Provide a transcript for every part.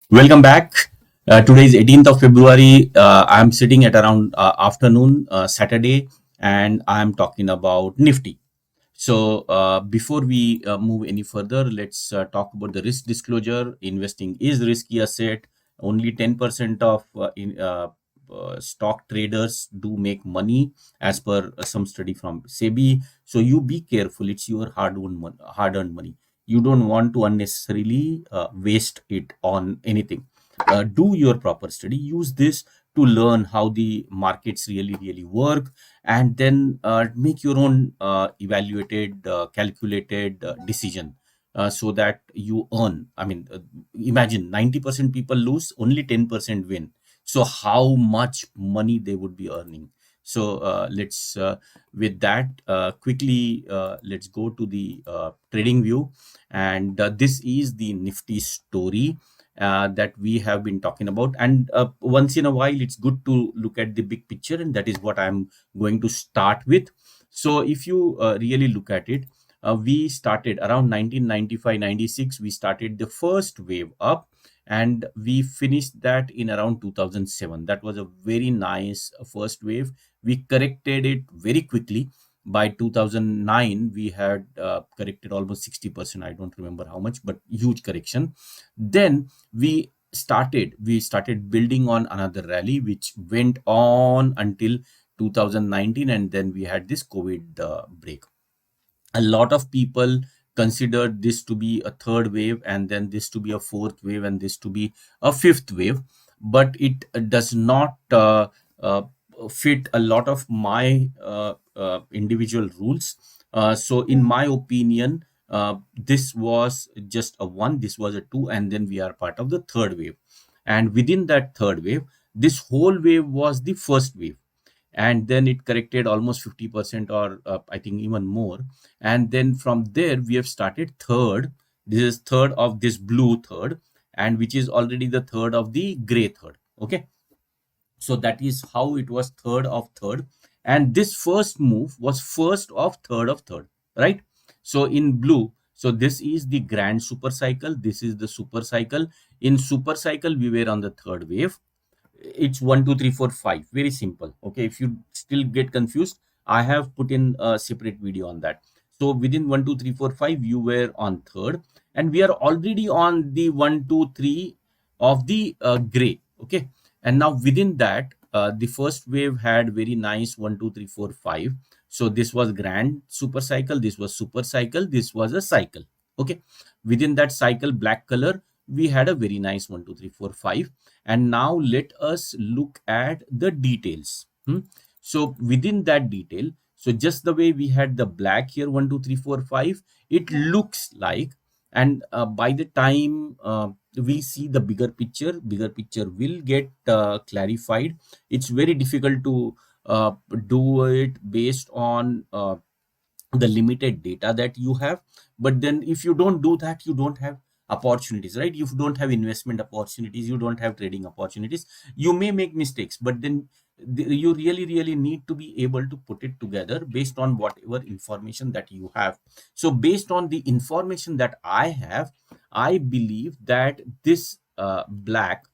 Welcome back. Today is 18th of February. I'm sitting at around afternoon, Saturday, and I'm talking about Nifty. So, before we move any further, let's talk about the risk disclosure. Investing is risky asset. Only 10% of stock traders do make money, as per some study from SEBI. So, you be careful. It's your hard-earned money. You don't want to unnecessarily waste it on anything. Do your proper study. Use this to learn how the markets really work, and then make your own evaluated, calculated decision, so that you earn. Imagine 90% people lose, only 10% win. So how much money they would be earning? So let's with that quickly let's go to the trading view, and this is the Nifty story that we have been talking about. And once in a while, it's good to look at the big picture, and that is what I'm going to start with. So if you really look at it, we started around 1995-96. We started the first wave up, and we finished that in around 2007. That was a very nice first wave. We corrected it very quickly. By 2009, we had corrected almost 60%. I don't remember how much, but huge correction. Then we started building on another rally, which went on until 2019, and then we had this COVID break. A lot of people considered this to be a third wave, and then this to be a fourth wave, and this to be a fifth wave, but it does not fit a lot of my individual rules. So in my opinion, this was just a one, this was a two, and then we are part of the third wave. And within that third wave, this whole wave was the first wave, and then it corrected almost 50%, or I think even more. And then from there we have started third. This is third of this blue third, and which is already the third of the gray third. Okay, so that is how it was third of third. And this first move was first of third, right? So in blue, so this is the grand super cycle, this is the super cycle. In super cycle, we were on the third wave. It's 1 2 3 4 5, very simple. Okay, if you still get confused, I have put in a separate video on that. So within 1 2 3 4 5, you were on third, and we are already on the 1 2 3 of the gray. Okay, and now within that, the first wave had very nice 1 2 3 4 5. So this was grand super cycle, this was super cycle, this was a cycle. Okay, within that cycle, black color, we had a very nice 1 2 3 4 5. And now let us look at the details. So within that detail, so just the way we had the black here, 1 2 3 4 5, it looks like. And by the time we see the bigger picture will get clarified. It's very difficult to do it based on the limited data that you have. But then if you don't do that, you don't have opportunities, right? You don't have investment opportunities, you don't have trading opportunities. You may make mistakes, but then you really need to be able to put it together based on whatever information that you have. So based on the information that I have, I believe that this black,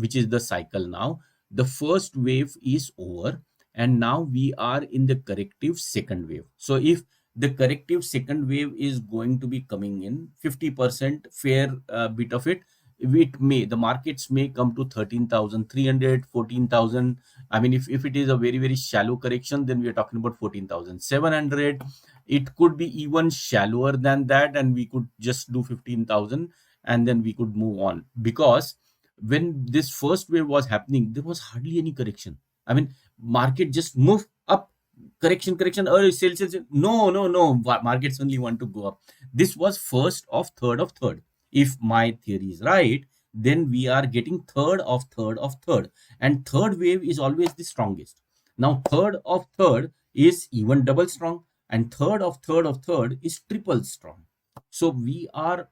which is the cycle now, the first wave is over, and now we are in the corrective second wave. So if the corrective second wave is going to be coming in 50% fair bit of it, the markets may come to 13,300, 14,000. I mean, if it is a very shallow correction, then we are talking about 14,700. It could be even shallower than that, and we could just do 15,000, and then we could move on. Because when this first wave was happening, there was hardly any correction. I mean, market just move up, correction, or sell. No, markets only want to go up. This was first of third. If my theory is right, then we are getting third of third, and third wave is always the strongest. Now third of third is even double strong, and third of third is triple strong. So we are,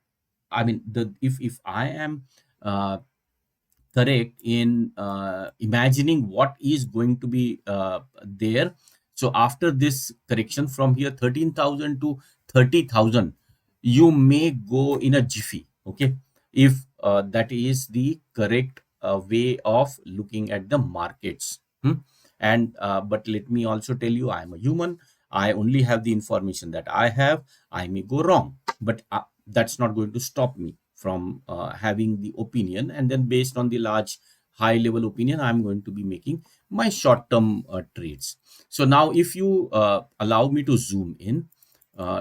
I mean, the if I am correct in imagining what is going to be there. So after this correction from here, 13,000 to 30,000, you may go in a jiffy. Okay, if that is the correct way of looking at the markets. And but let me also tell you, I am a human. I only have the information that I have. I may go wrong, but that's not going to stop me from having the opinion. And then based on the large high level opinion, I'm going to be making my short term trades. So now if you allow me to zoom in,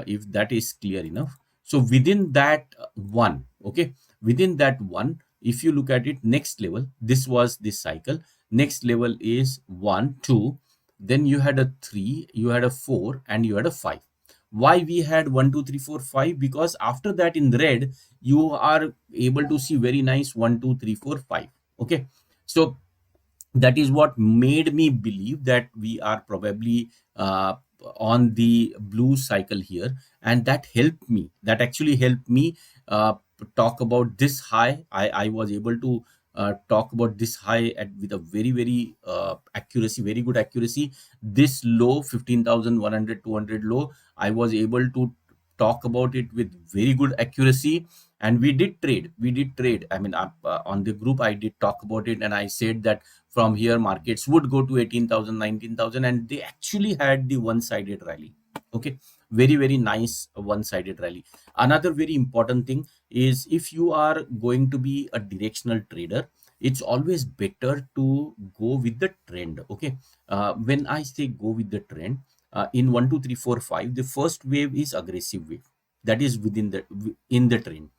if that is clear enough. So within that one, okay, within that one, if you look at it, next level, this was this cycle. Next level is 1 2, then you had a 3, you had a 4, and you had a 5. Why we had 1 2 3 4 5? Because after that in red you are able to see very nice 1 2 3 4 5. Okay, so that is what made me believe that we are probably on the blue cycle here. And that helped me, that actually helped me uh, talk about this high. I was able to talk about this high at with a very accuracy, very good accuracy. This low 15,100 200 low, I was able to talk about it with very good accuracy. And we did trade. I mean, on the group I did talk about it, and I said that from here markets would go to 18,000, 19,000, and they actually had the one-sided rally. Okay, very nice one-sided rally. Another very important thing is, if you are going to be a directional trader, it's always better to go with the trend. Okay, when I say go with the trend, in 1 2 3 4 5, the first wave is aggressive wave, that is within the in the trend.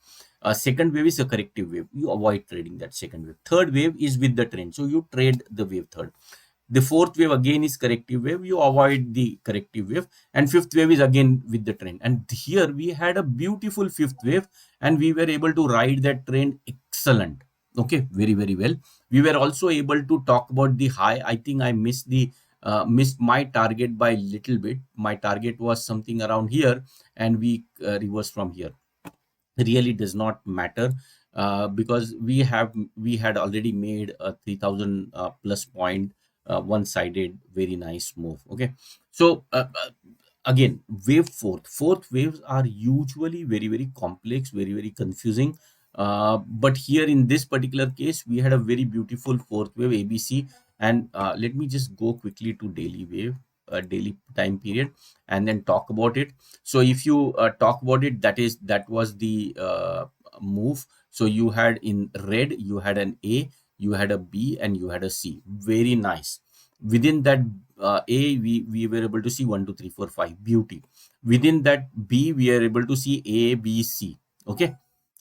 Second wave is a corrective wave. You avoid trading that second wave. Third wave is with the trend, so you trade the wave third. The fourth wave again is corrective wave. You avoid the corrective wave, and fifth wave is again with the trend. And here we had a beautiful fifth wave, and we were able to ride that trend excellent. Okay, very well. We were also able to talk about the high. I think I missed my target by little bit. My target was something around here, and we reversed from here. Really does not matter, because we had already made a 3,000 plus point one-sided very nice move. Okay, so again, wave fourth waves are usually very complex, very confusing. But here in this particular case, we had a very beautiful fourth wave ABC. And let me just go quickly to daily wave, daily time period, and then talk about it. So if you talk about it, that was the move. So you had in red, you had an A, you had a B, and you had a C. Very nice. Within that A, we were able to see 1 2 3 4 5, beauty. Within that B, we are able to see A B C. Okay,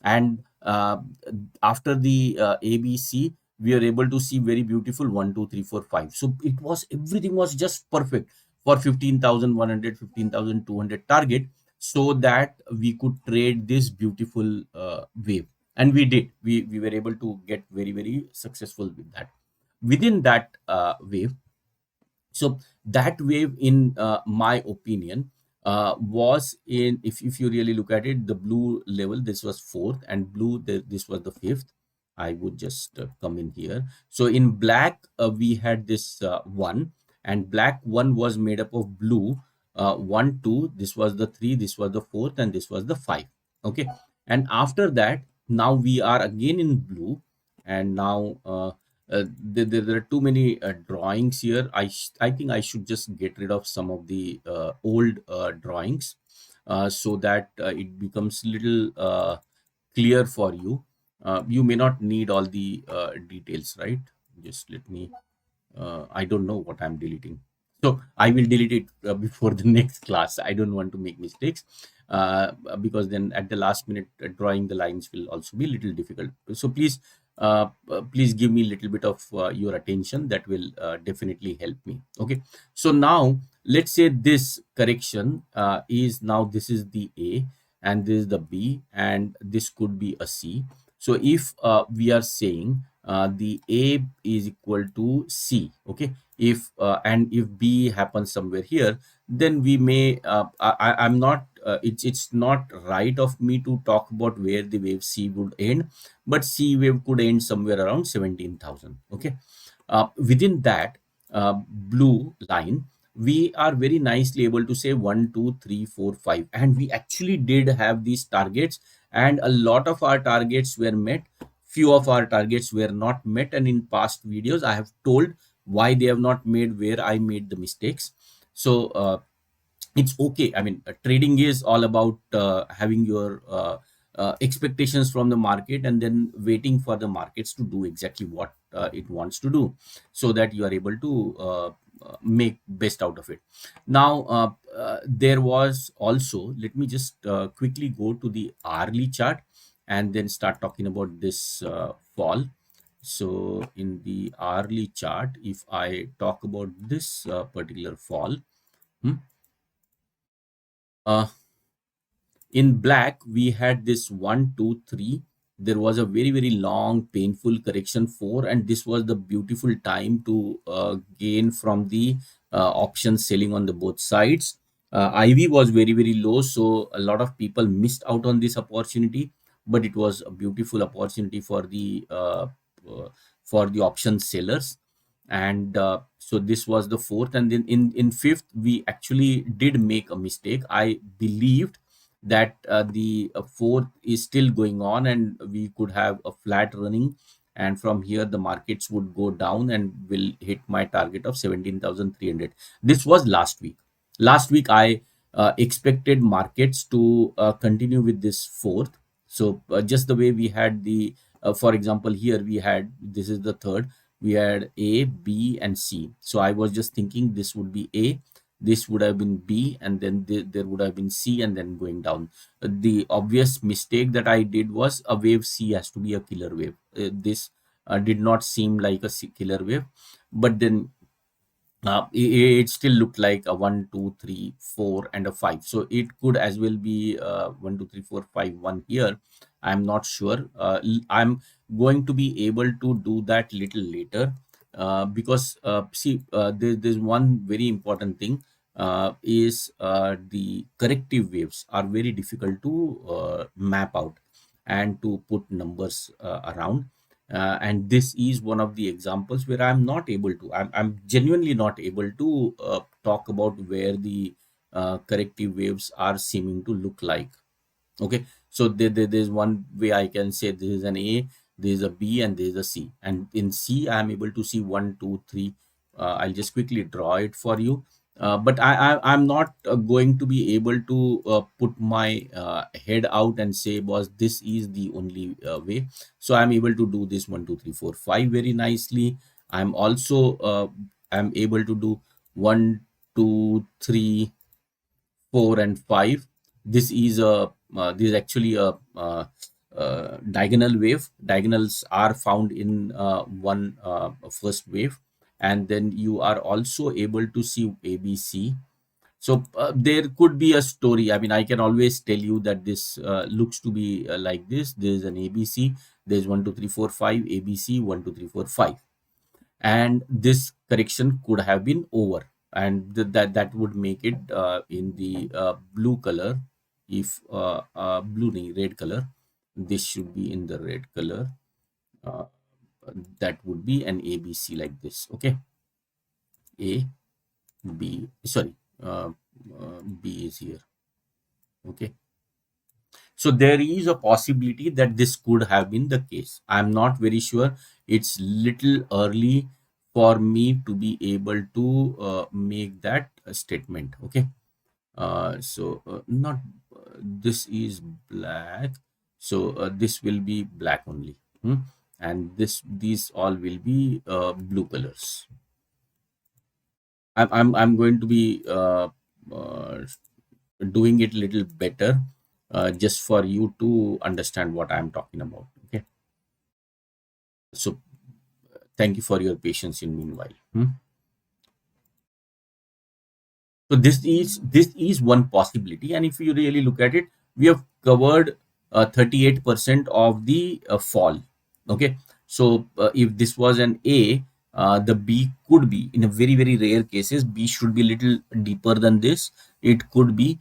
and after the ABC, we are able to see very beautiful 1 2 3 4 5. So it was, everything was just perfect for 15,100 15,200 target, so that we could trade this beautiful wave. And we did, we were able to get very successful with that. Within that wave, so that wave, in my opinion, was in, if you really look at it, the blue level, this was fourth, and blue, this was the fifth. I would just come in here. So in black, we had this one, and black one was made up of blue 1 2, this was the 3, this was the fourth, and this was the 5. Okay, and after that, now we are again in blue. And now there are too many drawings here. I think I should just get rid of some of the old drawings, so that it becomes little clear for you. You may not need all the details, right? Just let me, I don't know what I'm deleting. So I will delete it before the next class. I don't want to make mistakes, because then at the last minute, drawing the lines will also be a little difficult. So please give me a little bit of your attention. That will definitely help me. Okay, so now let's say this correction is, now this is the A, and this is the B, and this could be a C. So if we are saying the A is equal to C, okay, if and if B happens somewhere here, then we may I'm not it's not right of me to talk about where the wave C would end, but C wave could end somewhere around 17,000. Okay, within that blue line, we are very nicely able to say 1 2 3 4 5, and we actually did have these targets, and a lot of our targets were met. Few of our targets were not met, and in past videos I have told why they have not made, where I made the mistakes. So it's okay. I mean, trading is all about having your expectations from the market, and then waiting for the markets to do exactly what it wants to do, so that you are able to make best out of it. Now there was also, let me just quickly go to the hourly chart and then start talking about this fall. So in the hourly chart, if I talk about this particular fall, hmm, uh, in black we had this 1 2 3. There was a very very long painful correction 4, and this was the beautiful time to gain from the option selling on the both sides. IV was very very low, so a lot of people missed out on this opportunity, but it was a beautiful opportunity uh, for the option sellers. And so this was the fourth, and then in fifth we actually did make a mistake. I believed that the fourth is still going on, and we could have a flat running, and from here the markets would go down and will hit my target of 17,300. This was last week. Last week I expected markets to continue with this fourth. So just the way we had the for example, here we had, this is the third, we had A, B and C. So I was just thinking this would be A, this would have been B, and then there would have been C, and then going down. The obvious mistake that I did was a wave C has to be a killer wave. This did not seem like a killer wave, but then it still looked like a 1 2 3 4 and a 5. So it could as well be 1 2 3 4 5 1 here. I'm not sure. I'm going to be able to do that little later, because see, there's one very important thing, is the corrective waves are very difficult to map out and to put numbers around. And this is one of the examples where I'm not able to, I'm genuinely not able to talk about where the corrective waves are seeming to look like. Okay, so there's one way I can say this is an A, there is a B, and there is a C. And in C I am able to see 1 2 3. I'll just quickly draw it for you. But I'm not going to be able to put my head out and say, boss, this is the only way. So I'm able to do this 1 2 3 4 5 very nicely. I'm also I'm able to do 1 2 3 4 and 5. This is a this is actually a diagonal wave. Diagonals are found in one first wave, and then you are also able to see ABC. So there could be a story. I mean, I can always tell you that this looks to be like this. There is an ABC. There's 1 2 3 4 5 ABC 1 2 3 4 5, and this correction could have been over, and that would make it in the blue color. If blue no, red color, this should be in the red color. uh, that would be an ABC like this. Okay, A, B, sorry, B is here. Okay, so there is a possibility that this could have been the case. I'm not very sure. It's little early for me to be able to make that statement. Okay, so not this is black, so this will be black only. And these all will be blue colors. I'm going to be uh, doing it a little better, just for you to understand what I'm talking about. Okay, so thank you for your patience in meanwhile. So this is one possibility, and if you really look at it, we have covered 38% of the fall. Okay, so if this was an A, the B could be, in a very very rare cases, B should be little deeper than this. It could be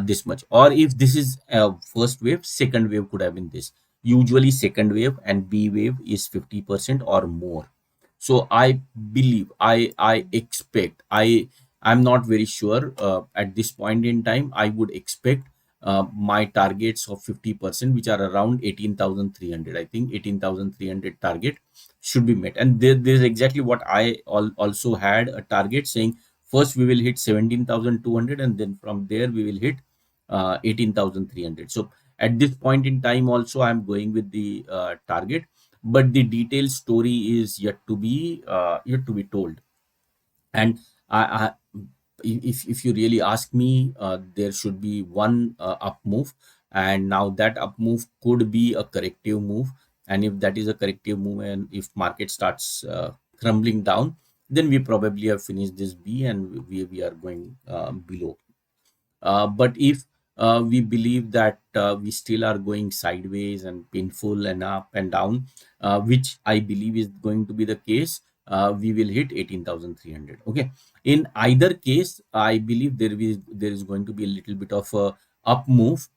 this much, or if this is a first wave, second wave could have been this. Usually second wave and B wave is 50% or more. So I believe, I expect, I'm not very sure at this point in time. I would expect my targets of 50%, which are around 18,300. I think 18,300 target should be met. And there's exactly what I also had a target saying first we will hit 17,200 and then from there we will hit 18,300. So at this point in time also I'm going with the target, but the detailed story is yet to be told. And I if you really ask me, there should be one up move, and now that up move could be a corrective move. And if that is a corrective move and if market starts crumbling down, then we probably have finished this B and we are going below. But if we believe that we still are going sideways and painful and up and down, which I believe is going to be the case, we will hit 18,300. Okay. In either case, I believe there is going to be a little bit of a up move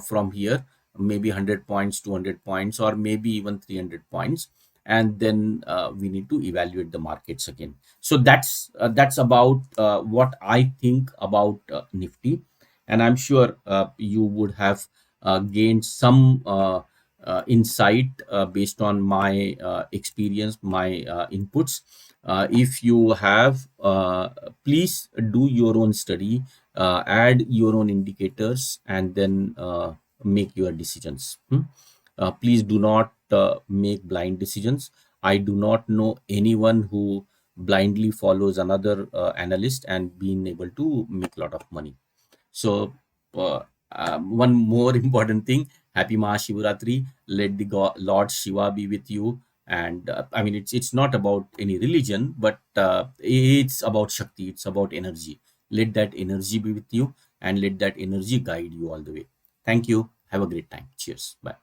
from here, maybe 100 points, 200 points, or maybe even 300 points. And then we need to evaluate the markets again. So that's about what I think about Nifty. And I'm sure you would have gained some insight based on my experience, my inputs. If you have, please do your own study, add your own indicators, and then make your decisions. Please do not make blind decisions. I do not know anyone who blindly follows another analyst and being able to make a lot of money. So, one more important thing: Happy Mahashivratri. Let the Lord Shiva be with you. And I mean, it's not about any religion, but it's about Shakti. It's about energy. Let that energy be with you, and let that energy guide you all the way. Thank you. Have a great time. Cheers. Bye.